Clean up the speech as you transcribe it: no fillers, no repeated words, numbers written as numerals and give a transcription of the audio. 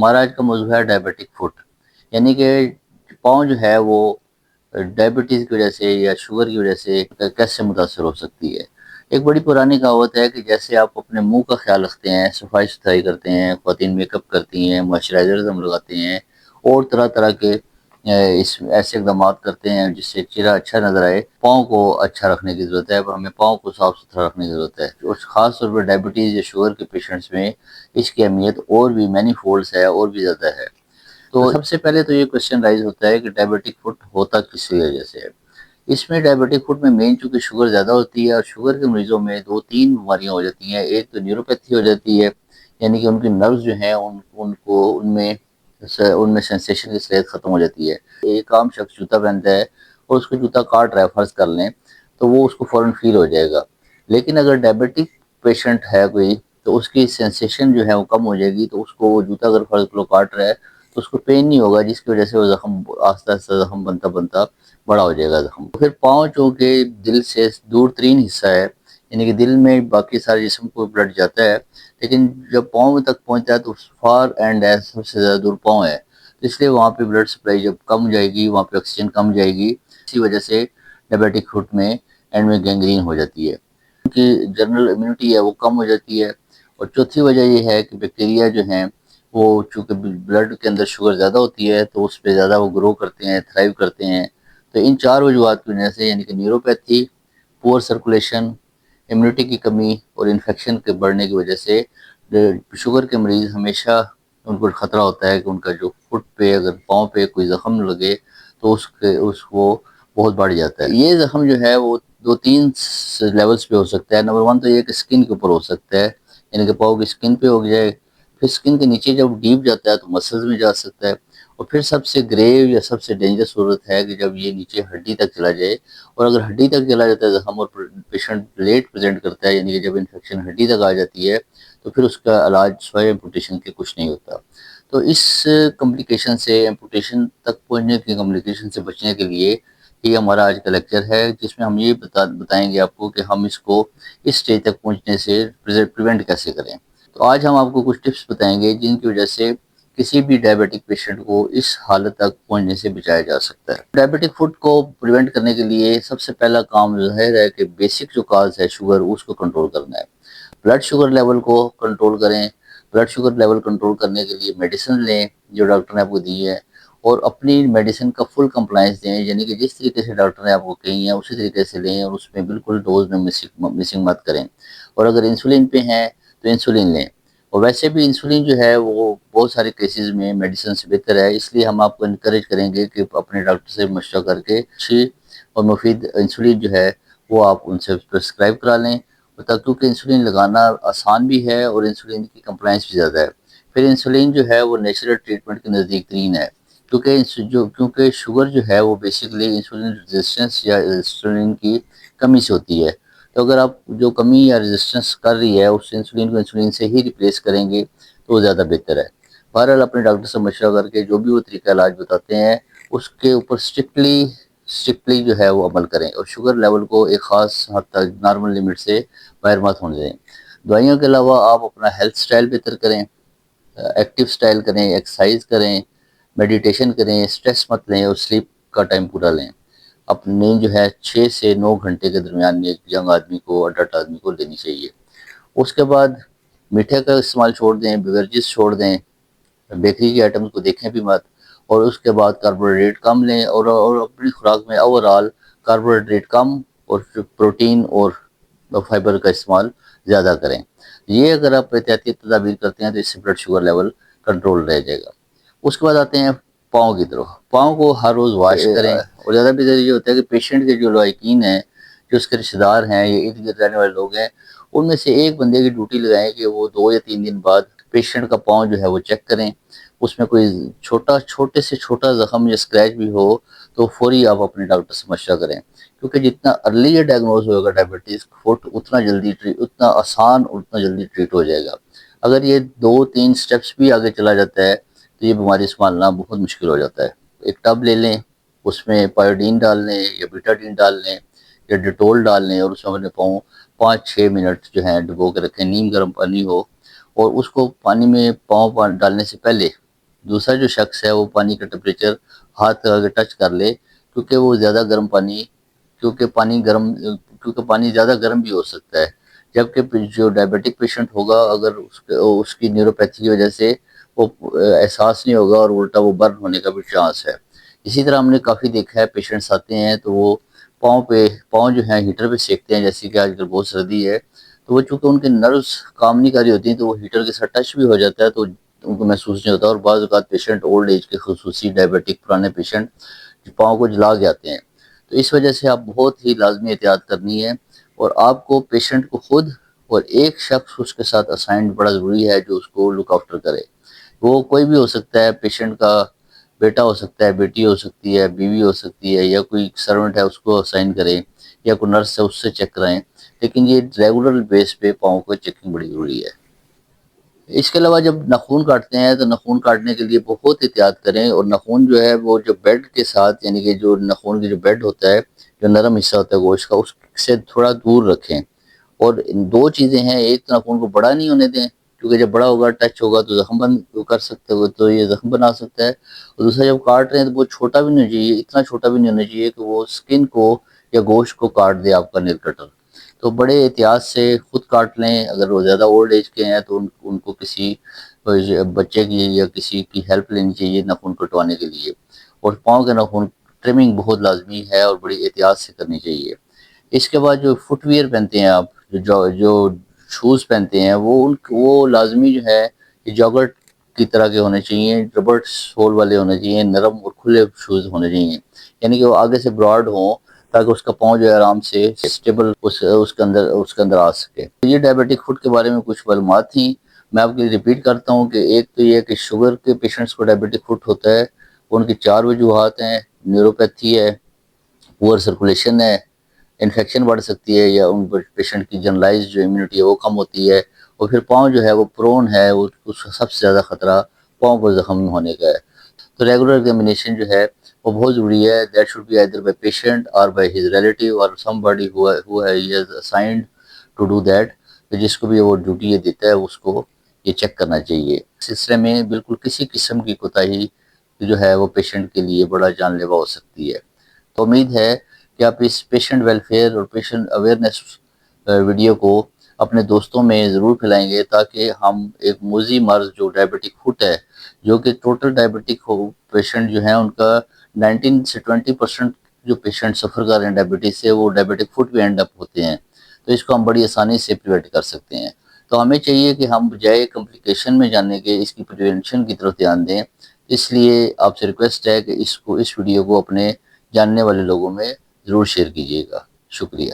ہمارا آج کا موضوع ہے ڈائبیٹک فٹ، یعنی کہ پاؤں جو ہے وہ ڈائبٹیز کی وجہ سے یا شوگر کی وجہ سے کیسے متاثر ہو سکتی ہے۔ ایک بڑی پرانی کہاوت ہے کہ جیسے آپ اپنے منہ کا خیال رکھتے ہیں، صفائی ستھرائی کرتے ہیں، خواتین میک اپ کرتی ہیں، موئسچرائزر ہم لگاتے ہیں اور طرح طرح کے اس ایسے اقدامات کرتے ہیں جس سے چہرہ اچھا نظر آئے، پاؤں کو اچھا رکھنے کی ضرورت ہے، ہمیں پاؤں کو صاف ستھرا رکھنے کی ضرورت ہے۔ اور خاص طور پر ڈائبٹیز یا شوگر کے پیشنٹس میں اس کی اہمیت اور بھی مینی فولڈز ہے، اور بھی زیادہ ہے۔ تو سب سے پہلے تو یہ کوشچن رائز ہوتا ہے کہ ڈائبیٹک فٹ ہوتا کس وجہ سے ہے۔ اس میں ڈائبیٹک فٹ میں مین چونکہ شوگر زیادہ ہوتی ہے، اور شوگر کے مریضوں میں دو تین بیماریاں ہو جاتی ہیں۔ ایک تو نیوروپیتھی ہو جاتی ہے، یعنی کہ ان کی نروز جو ہیں ان میں سینسیشن کی صلاحیت ختم ہو جاتی ہے۔ ایک عام شخص جوتا پہنتا ہے اور اس کو جوتا کاٹ رہا ہے فرض کر لیں، تو وہ اس کو فوراً فیل ہو جائے گا۔ لیکن اگر ڈائبیٹک پیشنٹ ہے کوئی، تو اس کی سینسیشن جو ہے وہ کم ہو جائے گی، تو اس کو وہ جوتا اگر فرض کرو کاٹ رہا ہے تو اس کو پین نہیں ہوگا، جس کی وجہ سے وہ زخم آہستہ آہستہ زخم بنتا بنتا بڑا ہو جائے گا زخم۔ پھر پاؤں چونکہ دل سے دور ترین حصہ ہے، یعنی کہ دل میں باقی سارے جسم کو بلڈ جاتا ہے، لیکن جب پاؤں تک پہنچتا ہے تو فار اینڈ ہے، سب سے زیادہ دور پاؤں ہے، اس لیے وہاں پہ بلڈ سپلائی جب کم جائے گی، وہاں پہ آکسیجن کم جائے گی، اسی وجہ سے ڈائبیٹک فٹ میں اینڈ میں گینگرین ہو جاتی ہے، کیونکہ جنرل امیونٹی ہے وہ کم ہو جاتی ہے۔ اور چوتھی وجہ یہ ہے کہ بیکٹیریا جو ہیں وہ چونکہ بلڈ کے اندر شوگر زیادہ ہوتی ہے تو اس پہ زیادہ وہ گرو کرتے ہیں، تھرائیو کرتے ہیں۔ تو ان چار وجوہات کی وجہ سے، یعنی کہ نیوروپیتھی، پور سرکولیشن، امیونٹی کی کمی اور انفیکشن کے بڑھنے کی وجہ سے شوگر کے مریض ہمیشہ ان کو خطرہ ہوتا ہے کہ ان کا جو فٹ پہ اگر پاؤں پہ کوئی زخم لگے تو اس کو بہت بڑھ جاتا ہے۔ یہ زخم جو ہے وہ دو تین لیولز پہ ہو سکتا ہے۔ نمبر 1 تو یہ کہ اسکن کے اوپر ہو سکتا ہے، یعنی کہ پاؤں کی اسکن پہ ہو جائے، پھر اسکن کے نیچے جب ڈیپ جاتا ہے تو مسلز میں جا سکتا ہے، اور پھر سب سے گریو یا سب سے ڈینجر صورت ہے کہ جب یہ نیچے ہڈی تک چلا جائے، اور اگر ہڈی تک چلا جاتا ہے زخم اور پیشنٹ لیٹ پریزنٹ کرتا ہے، یعنی کہ جب انفیکشن ہڈی تک آ جاتی ہے تو پھر اس کا علاج سوائے ایمپوٹیشن کے کچھ نہیں ہوتا۔ تو اس کمپلیکیشن سے، ایمپوٹیشن تک پہنچنے کی کمپلیکیشن سے بچنے کے لیے یہ ہمارا آج کا لیکچر ہے، جس میں ہم یہ بتائیں گے آپ کو کہ ہم اس کو اس سٹیج تک پہنچنے سے پریونٹ کیسے کریں۔ تو آج ہم آپ کو کچھ ٹپس بتائیں گے جن کی وجہ سے کسی بھی ڈائبیٹک پیشنٹ کو اس حالت تک پہنچنے سے بچایا جا سکتا ہے۔ ڈائبیٹک فٹ کو پریونٹ کرنے کے لیے سب سے پہلا کام ظاہر ہے کہ بیسک جو کاز ہے شوگر، اس کو کنٹرول کرنا ہے۔ بلڈ شوگر لیول کو کنٹرول کریں۔ بلڈ شوگر لیول کنٹرول کرنے کے لیے میڈیسن لیں جو ڈاکٹر نے آپ کو دی ہے، اور اپنی میڈیسن کا فل کمپلائنس دیں، یعنی کہ جس طریقے سے ڈاکٹر نے آپ کو کہی ہے اسی طریقے سے لیں، اور اس میں بالکل ڈوز میں مسنگ مت کریں۔ اور اگر انسولین پہ ہیں تو انسولین لیں، اور ویسے بھی انسولین جو ہے وہ بہت سارے کیسز میں میڈیسن سے بہتر ہے، اس لیے ہم آپ کو انکریج کریں گے کہ اپنے ڈاکٹر سے مشورہ کر کے اچھی اور مفید انسولین جو ہے وہ آپ ان سے پرسکرائب کرا لیں، کیونکہ انسولین لگانا آسان بھی ہے اور انسولین کی کمپلائنس بھی زیادہ ہے۔ پھر انسولین جو ہے وہ نیچرل ٹریٹمنٹ کے نزدیک ترین ہے، کیونکہ شوگر جو ہے وہ بیسیکلی انسولین ریزسٹنس یا انسولین کی کمی سے ہوتی ہے۔ تو اگر آپ جو کمی یا ریزسٹنس کر رہی ہے اس انسولین کو انسولین سے ہی ریپلیس کریں گے تو وہ زیادہ بہتر ہے۔ بہرحال اپنے ڈاکٹر سے مشورہ کر کے جو بھی وہ طریقہ علاج بتاتے ہیں اس کے اوپر اسٹرکٹلی جو ہے وہ عمل کریں، اور شوگر لیول کو ایک خاص حد تک نارمل لمٹ سے باہر مت ہونے دیں۔ دوائیوں کے علاوہ آپ اپنا ہیلتھ سٹائل بہتر کریں، ایکٹیو سٹائل کریں، ایکسرسائز کریں، میڈیٹیشن کریں، سٹریس مت لیں، اور سلیپ کا ٹائم پورا لیں۔ اپنی نیند جو ہے 6 سے 9 گھنٹے کے درمیان میں ایک ینگ آدمی کو، اڈلٹ آدمی کو لینی چاہیے۔ اس کے بعد میٹھے کا استعمال چھوڑ دیں، بیوریجز چھوڑ دیں، بیکری کے آئٹمز کو دیکھیں بھی مت، اور اس کے بعد کاربوہائیڈریٹ کم لیں، اور اپنی خوراک میں اوورآل کاربوہائیڈریٹ کم اور پروٹین اور فائبر کا استعمال زیادہ کریں۔ یہ اگر آپ احتیاطی تدابیر کرتے ہیں تو اس سے بلڈ شوگر لیول کنٹرول رہ جائے گا۔ اس کے بعد آتے ہیں پاؤں کی طرف۔ پاؤں کو ہر روز واش کریں، اور زیادہ بھی یہ ہوتا ہے کہ پیشنٹ کے جو لائقین ہیں، جو اس کے رشتہ دار ہیں یا ارد گرد رہنے والے لوگ ہیں، ان میں سے ایک بندے کی ڈیوٹی لگائیں کہ وہ 2 یا 3 دن بعد پیشنٹ کا پاؤں جو ہے وہ چیک کریں۔ اس میں کوئی چھوٹے سے چھوٹا زخم یا اسکریچ بھی ہو تو فوری آپ اپنے ڈاکٹر سے مشورہ کریں، کیونکہ جتنا ارلی یہ ڈائگنوز ہوگا ڈائبٹیز فٹ، اتنا آسان اور اتنا جلدی ٹریٹ ہو جائے گا۔ اگر یہ 2-3 سٹیپس بھی آگے چلا جاتا ہے تو یہ بیماری سنبھالنا بہت مشکل ہو جاتا ہے۔ ایک ٹب لے لیں، اس میں پائیوڈین ڈال لیں یا بیٹاڈین ڈال لیں یا ڈیٹول ڈال لیں، اور اس میں اپنے پاؤں 5-6 منٹ جو ہیں ڈبو کے رکھیں، نیم گرم پانی ہو، اور اس کو پانی میں پاؤں ڈالنے سے پہلے دوسرا جو شخص ہے وہ پانی کا ٹمپریچر ہاتھ لگا کے ٹچ کر لے، کیونکہ وہ زیادہ گرم پانی کیونکہ پانی زیادہ گرم بھی ہو سکتا ہے، جبکہ جو ڈائبیٹک پیشنٹ ہوگا اگر اس کی نیوروپیتھی کی وجہ سے وہ احساس نہیں ہوگا اور الٹا وہ برن ہونے کا بھی چانس ہے۔ اسی طرح ہم نے کافی دیکھا ہے، پیشنٹس آتے ہیں تو وہ پاؤں جو ہیں ہیٹر پہ سیکتے ہیں، جیسے کہ آج کل بہت سردی ہے، تو وہ چونکہ ان کے نروز کام نہیں کر رہی ہوتی ہیں تو وہ ہیٹر کے ساتھ ٹچ بھی ہو جاتا ہے تو ان کو محسوس نہیں ہوتا، اور بعض اوقات پیشنٹ اولڈ ایج کے خصوصی ڈائبیٹک پرانے پیشنٹ پاؤں کو جلا کے آتے ہیں، تو اس وجہ سے آپ بہت ہی لازمی احتیاط کرنی ہے، اور آپ کو پیشنٹ کو خود اور ایک شخص اس کے ساتھ اسائنڈ بڑا ضروری ہے جو اس کو لک آفٹر کرے۔ وہ کوئی بھی ہو سکتا ہے، پیشنٹ کا بیٹا ہو سکتا ہے، بیٹی ہو سکتی ہے، بیوی ہو سکتی ہے، یا کوئی سرونٹ ہے اس کو اسائن کریں، یا کوئی نرس ہے اس سے چیک کرائیں، لیکن یہ ریگولر بیس پہ پاؤں کو چیکنگ بڑی ضروری ہے۔ اس کے علاوہ جب ناخون کاٹتے ہیں تو ناخون کاٹنے کے لیے بہت احتیاط کریں، اور ناخون جو ہے وہ جو بیڈ کے ساتھ، یعنی کہ جو ناخون کی جو بیڈ ہوتا ہے، جو نرم حصہ ہوتا ہے گوشت کا، اس سے تھوڑا دور رکھیں۔ اور دو چیزیں ہیں، ایک تو ناخون کو بڑا نہیں ہونے دیں، کیونکہ جب بڑا ہوگا ٹچ ہوگا تو زخم بند کر سکتے ہو، تو یہ زخم بنا سکتا ہے، اور دوسرا جب کاٹ رہے ہیں تو وہ چھوٹا بھی نہیں ہونا چاہیے، اتنا چھوٹا بھی نہیں ہونا چاہیے کہ وہ سکن کو یا گوشت کو کاٹ دے آپ کا نیل کٹر۔ تو بڑے احتیاط سے خود کاٹ لیں، اگر وہ زیادہ اولڈ ایج کے ہیں تو ان کو کسی بچے کی یا کسی کی ہیلپ لینی چاہیے ناخن کٹوانے کے لیے، اور پاؤں کے ناخن ٹرمنگ بہت لازمی ہے اور بڑی احتیاط سے کرنی چاہیے۔ اس کے بعد جو فٹ ویئر پہنتے ہیں آپ، جو شوز پہنتے ہیں، وہ لازمی جو ہے کہ جاگرٹ کی طرح کے ہونے چاہیے، ربڑ سول والے ہونے چاہیے، نرم اور کھلے شوز ہونے چاہیے، یعنی کہ وہ آگے سے براڈ ہوں تاکہ اس کا پاؤں جو ہے آرام سے اسٹیبل اس کے اندر آ سکے۔ یہ ڈائبیٹک فوڈ کے بارے میں کچھ معلومات تھیں، میں آپ کے لیے ریپیٹ کرتا ہوں کہ ایک تو یہ کہ شوگر کے پیشنٹس کو ڈائبیٹک فوڈ ہوتا ہے، ان کی 4 وجوہات ہیں، نیوروپیتھی ہے، پور سرکولیشن ہے، انفیکشن بڑھ سکتی ہے، یا ان پیشنٹ کی جنرلائز جو امیونٹی ہے وہ کم ہوتی ہے، اور پھر پاؤں جو ہے وہ پرون ہے، اس کا سب سے زیادہ خطرہ پاؤں کو زخم ہونے کا ہے۔ تو ریگولر ایگزامینیشن جو ہے وہ بہت ضروری ہے، that should be either by patient or by his relative or somebody who is assigned to do that، جس کو بھی وہ ڈیوٹی یہ دیتا ہے اس کو یہ چیک کرنا چاہیے۔ اس سلسلے میں بالکل کسی قسم کی کوتاہی جو ہے وہ پیشنٹ کے لیے بڑا جان لیوا ہو سکتی ہے۔ تو امید ہے کہ آپ اس پیشنٹ ویلفیئر اور پیشنٹ اویئرنیس ویڈیو کو اپنے دوستوں میں ضرور پھیلائیں گے، تاکہ ہم ایک موذی مرض جو ڈائبیٹک فوٹ ہے، جو کہ ٹوٹل ڈائبیٹک پیشنٹ جو ہیں ان کا 19 سے 20% جو پیشنٹ سفر کر رہے ہیں ڈائبٹیز سے، وہ ڈائبیٹک فوٹ بھی اینڈ اپ ہوتے ہیں، تو اس کو ہم بڑی آسانی سے پریوینٹ کر سکتے ہیں۔ تو ہمیں چاہیے کہ ہم بجائے کمپلیکیشن میں جانے کے اس کی پریونشن کی طرف دھیان دیں۔ اس لیے آپ سے ریکویسٹ ہے کہ اس ویڈیو کو اپنے جاننے والے لوگوں میں ضرور شیئر کیجیے گا۔ شکریہ۔